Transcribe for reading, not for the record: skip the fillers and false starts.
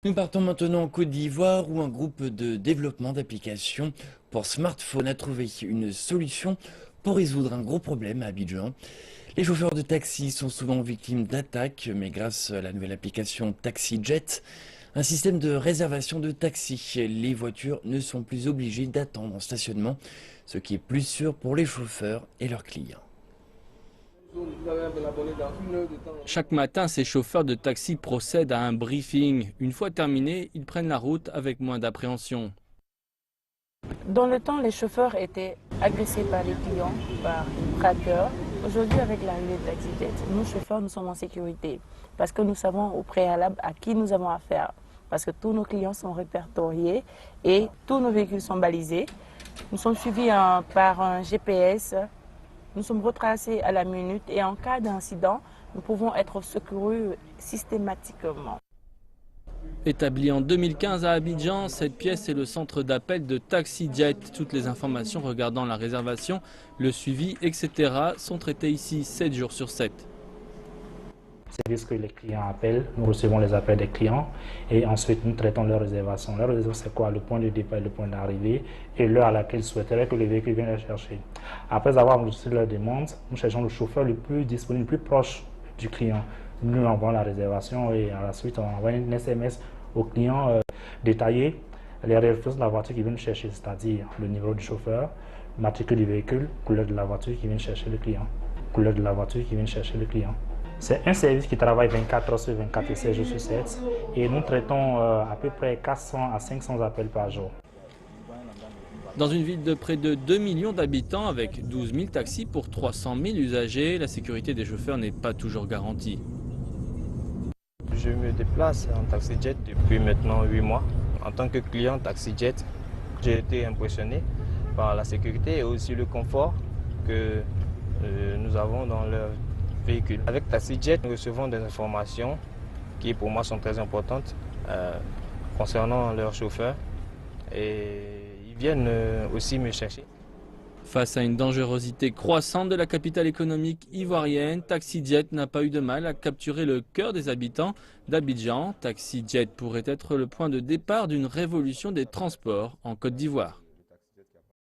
Nous partons maintenant en Côte d'Ivoire où un groupe de développement d'applications pour smartphone a trouvé une solution pour résoudre un gros problème à Abidjan. Les chauffeurs de taxi sont souvent victimes d'attaques, mais grâce à la nouvelle application TaxiJet, un système de réservation de taxi, les voitures ne sont plus obligées d'attendre en stationnement, ce qui est plus sûr pour les chauffeurs et leurs clients. Chaque matin, ces chauffeurs de taxi procèdent à un briefing. Une fois terminé, ils prennent la route avec moins d'appréhension. Dans le temps, les chauffeurs étaient agressés par les clients, par les traqueurs. Aujourd'hui, avec l'arrivée de TaxiJet, nous chauffeurs, nous sommes en sécurité parce que nous savons au préalable à qui nous avons affaire. Parce que tous nos clients sont répertoriés et tous nos véhicules sont balisés. Nous sommes suivis par un GPS. Nous sommes retracés à la minute et en cas d'incident, nous pouvons être secourus systématiquement. Établie en 2015 à Abidjan, cette pièce est le centre d'appel de TaxiJet. Toutes les informations regardant la réservation, le suivi, etc. sont traitées ici 7 jours sur 7. Service que les clients appellent, nous recevons les appels des clients et ensuite nous traitons leur réservation. Leur réservation, c'est quoi? Le point de départ et le point d'arrivée et l'heure à laquelle ils souhaiteraient que le véhicule vienne les chercher. Après avoir reçu leur demande, nous cherchons le chauffeur le plus disponible, le plus proche du client. Nous envoyons la réservation et à la suite on envoie un SMS au client détaillé les références de la voiture qui vient chercher, c'est-à-dire le numéro du chauffeur, matricule du véhicule, couleur de la voiture qui vient chercher le client, couleur de la voiture qui vient chercher le client. C'est un service qui travaille 24 heures sur 24 et 7 jours sur 7 et nous traitons à peu près 400 à 500 appels par jour. Dans une ville de près de 2 millions d'habitants avec 12 000 taxis pour 300 000 usagers, la sécurité des chauffeurs n'est pas toujours garantie. Je me déplace en TaxiJet depuis maintenant 8 mois. En tant que client TaxiJet, j'ai été impressionné par la sécurité et aussi le confort que nous avons dans leur véhicule. Avec TaxiJet, nous recevons des informations qui pour moi sont très importantes concernant leurs chauffeurs et ils viennent aussi me chercher. Face à une dangerosité croissante de la capitale économique ivoirienne, TaxiJet n'a pas eu de mal à capturer le cœur des habitants d'Abidjan. TaxiJet pourrait être le point de départ d'une révolution des transports en Côte d'Ivoire.